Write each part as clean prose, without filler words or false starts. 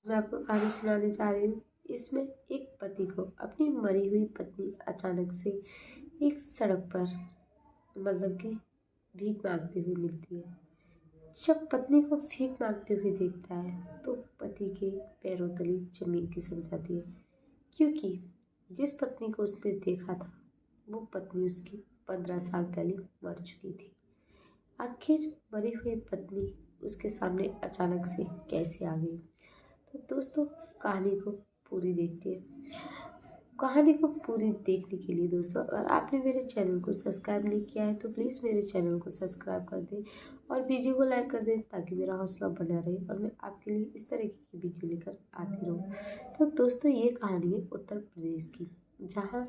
मैं आपको कहानी सुनाने जा रही हूँ। इसमें एक पति को अपनी मरी हुई पत्नी अचानक से एक सड़क पर कि भीख मांगते हुए मिलती है। जब पत्नी को भीख मांगते हुए देखता है तो पति के पैरों तले जमीन खिसक जाती है, क्योंकि जिस पत्नी को उसने देखा था वो पत्नी उसकी 15 साल पहले मर चुकी थी। आखिर मरी हुई पत्नी उसके सामने अचानक से कैसे आ गई? तो दोस्तों, कहानी को पूरी देखते हैं। कहानी को पूरी देखने के लिए दोस्तों, अगर आपने मेरे चैनल को सब्सक्राइब नहीं किया है तो प्लीज़ मेरे चैनल को सब्सक्राइब कर दें और वीडियो को लाइक कर दें, ताकि मेरा हौसला बना रहे और मैं आपके लिए इस तरह की वीडियो लेकर आती रहूँ। तो दोस्तों, ये कहानी है उत्तर प्रदेश की, जहाँ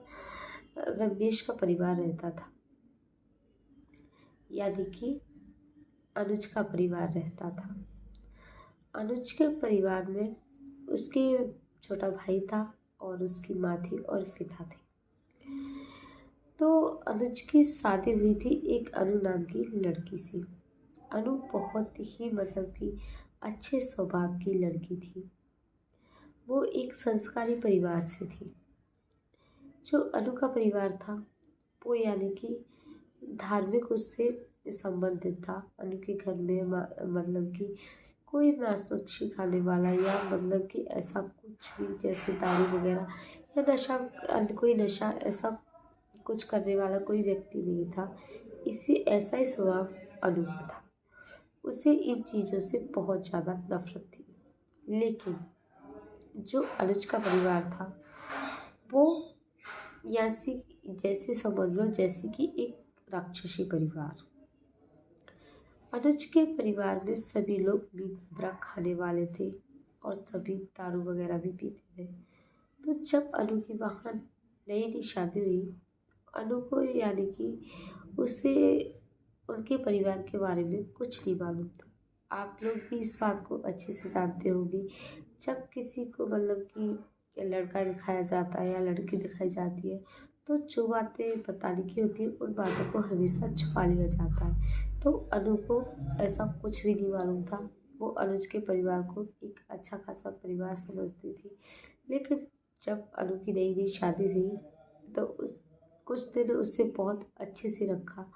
रमेश का परिवार रहता था, यानी कि अनुज का परिवार रहता था। अनुज के परिवार में उसके छोटा भाई था और उसकी माँ थी और पिता थे। तो अनुज की शादी हुई थी एक अनु नाम की लड़की से। अनु बहुत ही कि अच्छे स्वभाव की लड़की थी। वो एक संस्कारी परिवार से थी। जो अनु का परिवार था वो यानी कि धार्मिक उससे संबंधित था। अनु के घर में कि कोई मांस मच्छी खाने वाला या कि ऐसा कुछ भी, जैसे दारू वगैरह या नशा, कोई नशा ऐसा कुछ करने वाला कोई व्यक्ति नहीं था। इसी ऐसा ही स्वभाव अनु का था। उसे इन चीज़ों से बहुत ज़्यादा नफरत थी। लेकिन जो अनुज का परिवार था वो जैसे समझ लो जैसे कि एक राक्षसी परिवार। अनुज के परिवार में सभी लोग मीट मदिरा खाने वाले थे और सभी दारू वगैरह भी पीते थे। तो जब अनु की वहाँ नई नई शादी हुई, अनु को यानी कि उसे उनके परिवार के बारे में कुछ नहीं मालूम था। आप लोग भी इस बात को अच्छे से जानते होंगे, जब किसी को कि लड़का दिखाया जाता है या लड़की दिखाई जाती है तो जो बातें बताने की होती है उन बातों को हमेशा छुपा लिया जाता है। तो अनु को ऐसा कुछ भी नहीं मालूम था। वो अनुज के परिवार को एक अच्छा खासा परिवार समझती थी। लेकिन जब अनु की नई नई शादी हुई तो उस कुछ दिन उससे बहुत अच्छे से रखा।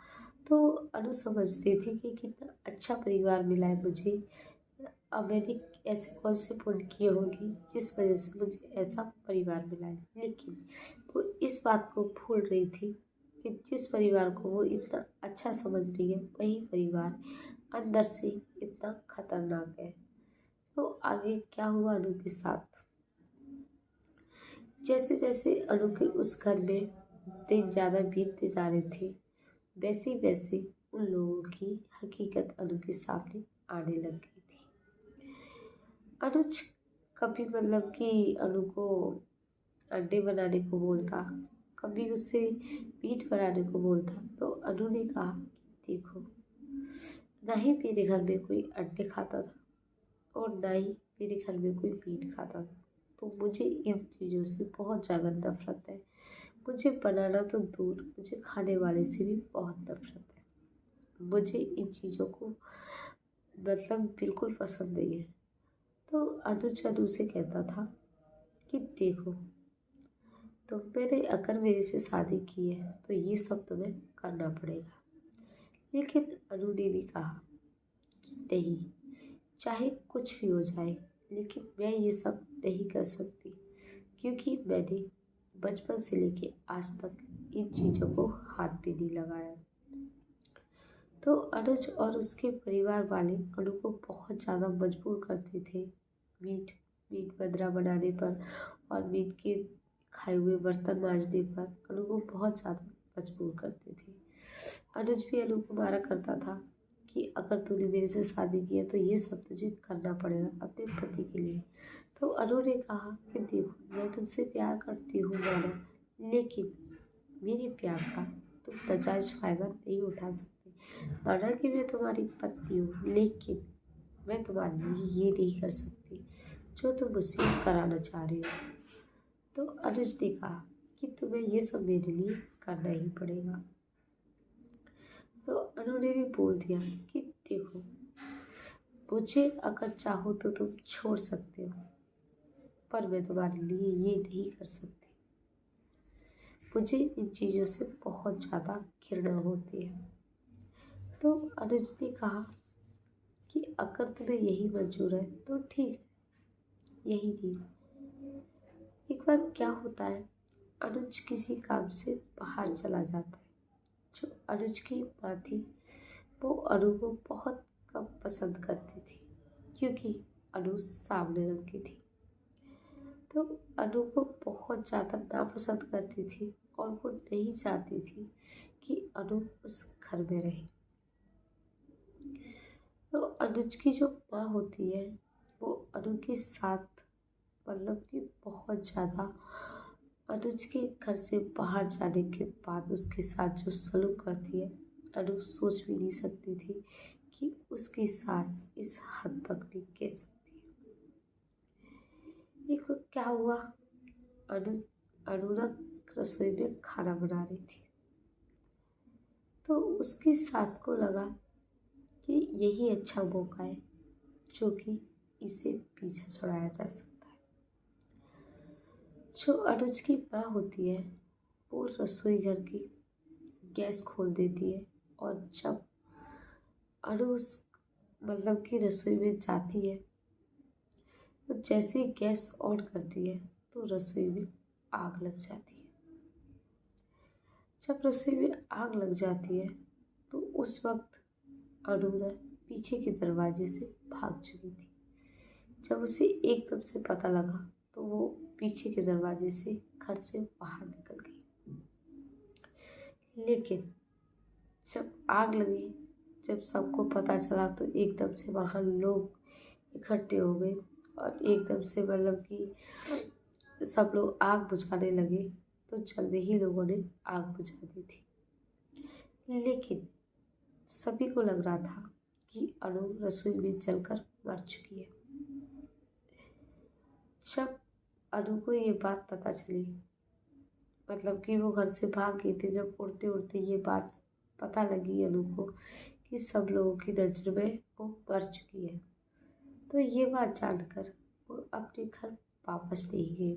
तो अनु समझती थी कि कितना अच्छा परिवार मिला है मुझे। अब मैंने ऐसे कौन से पुण्य किए होंगे जिस वजह से मुझे ऐसा परिवार मिला है। लेकिन वो इस बात को भूल रही थी कि जिस परिवार को वो इतना अच्छा समझ रही है वही परिवार अंदर से इतना खतरनाक है। तो आगे क्या हुआ अनु के साथ? जैसे जैसे अनु के उस घर में दिन ज़्यादा बीतते जा रहे थे, वैसे वैसे उन लोगों की हकीकत अनु के सामने आने लग गई थी। अनुज कभी कि अनु को अंडे बनाने को बोलता, कभी उससे मीट बनाने को बोलता। तो अनु ने कहा कि देखो, ना ही मेरे घर में कोई अंडे खाता था और ना ही मेरे घर में कोई मीट खाता था। तो मुझे इन चीज़ों से बहुत ज़्यादा नफरत है। मुझे बनाना तो दूर, मुझे खाने वाले से भी बहुत नफरत है। मुझे इन चीज़ों को बिल्कुल पसंद नहीं है। तो अनुज अनु से कहता था कि देखो, तुमने अगर मेरे से शादी की है तो ये सब तुम्हें करना पड़ेगा। लेकिन अनु ने भी कहा कि नहीं, चाहे कुछ भी हो जाए लेकिन मैं ये सब नहीं कर सकती, क्योंकि मैंने बचपन से लेके आज तक इन चीज़ों को हाथ भी नहीं लगाया। तो अनुज और उसके परिवार वाले अनु को बहुत ज़्यादा मजबूर करते थे मीट मीट मदिरा बनाने पर और मीट के खाए हुए बर्तन मांजने पर। अनु को बहुत ज़्यादा मजबूर करते थे। अनुज भी अनु को मारा करता था कि अगर तूने मेरे से शादी की है तो ये सब तुझे करना पड़ेगा अपने पति के लिए। तो अनु ने कहा कि देखो, मैं तुमसे प्यार करती हूँ माना, लेकिन मेरे प्यार का तुम नाजायज़ फ़ायदा नहीं उठा सकते। माना कि मैं तुम्हारी पत्नी हूँ, लेकिन मैं तुम्हारे लिए ये नहीं कर सकती जो तुम मुझसे कराना चाह रहे हो। तो अनुज ने कहा कि तुम्हें ये सब मेरे लिए करना ही पड़ेगा। तो अनु ने भी बोल दिया कि देखो, मुझे अगर चाहो तो तुम छोड़ सकते हो, पर मैं तुम्हारे लिए ये नहीं कर सकती। मुझे इन चीज़ों से बहुत ज़्यादा घृणा होती है। तो अनुज ने कहा कि अगर तुम्हें यही मंजूर है तो ठीक है, यही ठीक। एक बार क्या होता है, अनुज किसी काम से बाहर चला जाता है। जो अनुज की माँ थी वो अनु को बहुत कम पसंद करती थी, क्योंकि अनु सामने रंग की थी। तो अनु को बहुत ज़्यादा नापसंद करती थी और वो नहीं चाहती थी कि अनु उस घर में रहे। तो अनुज की जो माँ होती है वो अनु के साथ मतलब कि बहुत ज़्यादा अनुज के घर से बाहर जाने के बाद उसके साथ जो सलूक करती है, अनु सोच भी नहीं सकती थी कि उसकी सास इस हद तक भी कह सकती है। एक वक्त क्या हुआ, अनु अनुराग रसोई में खाना बना रही थी। तो उसकी सास को लगा कि यही अच्छा मौका है जो कि इसे पीछे छुड़ाया जा सकता है। जो अनुज की माँ होती है वो रसोई घर की गैस खोल देती है, और जब अनु उस मतलब कि रसोई में जाती है तो जैसे ही गैस ऑन करती है तो रसोई में आग लग जाती है। जब रसोई में आग लग जाती है तो उस वक्त अरुणा पीछे के दरवाजे से भाग चुकी थी। जब उसे एकदम से पता लगा तो वो पीछे के दरवाजे से घर से बाहर निकल गई। लेकिन जब आग लगी, जब सबको पता चला तो एकदम से वहाँ लोग इकट्ठे हो गए और एकदम से मतलब कि सब लोग आग बुझाने लगे। तो जल्दी ही लोगों ने आग बुझा दी थी। लेकिन सभी को लग रहा था कि अनु रसोई में जलकर मर चुकी है। जब अनु को ये बात पता चली, मतलब कि वो घर से भाग गई थी, जब उड़ते उड़ते ये बात पता लगी अनु को कि सब लोगों की नज़र में वो मर चुकी है, तो ये बात जानकर वो अपने घर वापस नहीं गई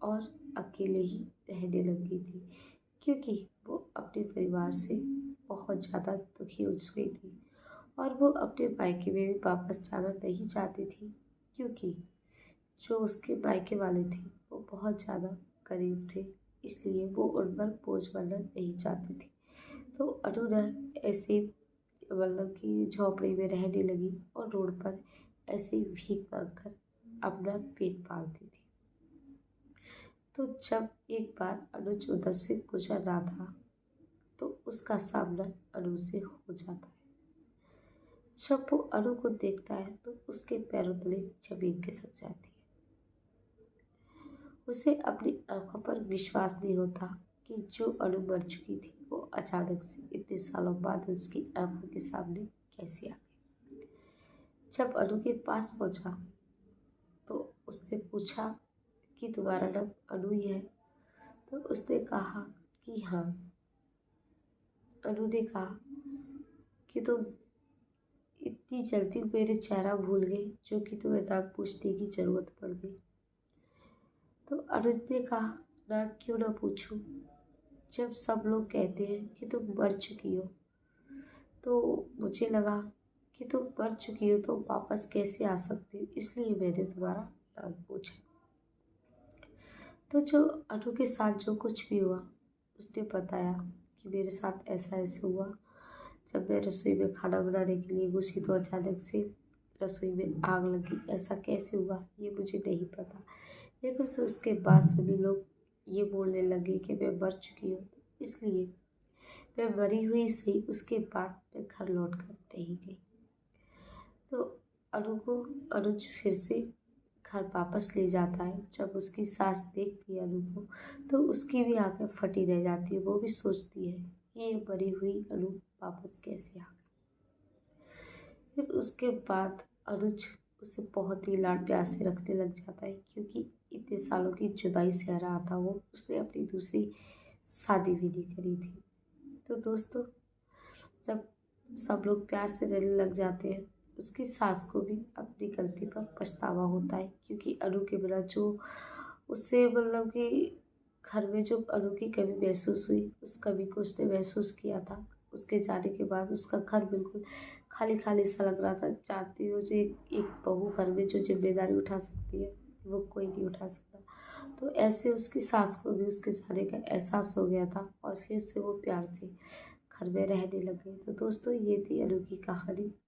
और अकेले ही रहने लगी थी, क्योंकि वो अपने परिवार से बहुत ज़्यादा दुखी हो गई थी और वो अपने मायके में भी वापस जाना नहीं चाहती थी, क्योंकि जो उसके मायके वाले थे वो बहुत ज़्यादा गरीब थे, इसलिए वो उन पर बोझ बनना नहीं चाहती थी। तो अरुणा ऐसे मतलब कि झोपड़ी में रहने लगी और रोड पर ऐसे ही भीख मांगकर अपना पेट पालती थी। तो जब एक बार अनुज उधर से गुजर रहा था तो उसका सामना अनु से हो जाता है। जब वो अनु को देखता है तो उसके पैरों तले जमीन खिसक जाती है। उसे अपनी आंखों पर विश्वास नहीं होता कि जो अनु मर चुकी थी वो अचानक से इतने सालों बाद उसकी आंखों के सामने कैसे आ गई। जब अनु के पास पहुंचा तो उसने पूछा कि तुम्हारा नाम अनु ही है? तो उसने कहा कि हाँ। अनु ने कहा कि तुम इतनी जल्दी मेरे चेहरा भूल गई जो कि तुम्हें नाम पूछने की जरूरत पड़ गई। तो अनुज ने कहा, नाम क्यों ना पूछूं, जब सब लोग कहते हैं कि तुम मर चुकी हो, तो मुझे लगा कि तुम मर चुकी हो तो वापस कैसे आ सकती हो, इसलिए मैंने तुम्हारा नाम पूछा। तो जो अनु के साथ जो कुछ भी हुआ उसने बताया कि मेरे साथ ऐसा ऐसे हुआ, जब मैं रसोई में खाना बनाने के लिए घुसी तो अचानक से रसोई में आग लगी। ऐसा कैसे हुआ ये मुझे नहीं पता, लेकिन उसके बाद सभी लोग ये बोलने लगे कि मैं मर चुकी हूँ, इसलिए मैं मरी हुई सही, उसके बाद मैं घर लौट कर नहीं गई। तो अनु को अनुज फिर से घर वापस ले जाता है। जब उसकी सास देखती है अनु को तो उसकी भी आंखें फटी रह जाती है। वो भी सोचती है कि ये मरी हुई अनु वापस कैसे आ गई। फिर उसके बाद अनुज उसे बहुत ही लाड प्यार से रखने लग जाता है, क्योंकि इतने सालों की जुदाई सह रहा था वो। उसने अपनी दूसरी शादी भी नहीं करी थी। तो दोस्तों, जब सब लोग प्यार से रहने लग जाते हैं उसकी सास को भी अपनी गलती पर पछतावा होता है, क्योंकि अनु के बिना जो उसे मतलब कि घर में जो अनु की कमी महसूस हुई, उस कमी को उसने महसूस किया था। उसके जाने के बाद उसका घर बिल्कुल खाली खाली सा लग रहा था। चाहती हो जो एक बहू घर में जो जिम्मेदारी उठा सकती है, वो कोई नहीं उठा सकता। तो ऐसे उसकी सास को भी उसके जाने का एहसास हो गया था और फिर से वो प्यार से घर में रहने लग गई। तो दोस्तों, ये थी अनु की कहानी।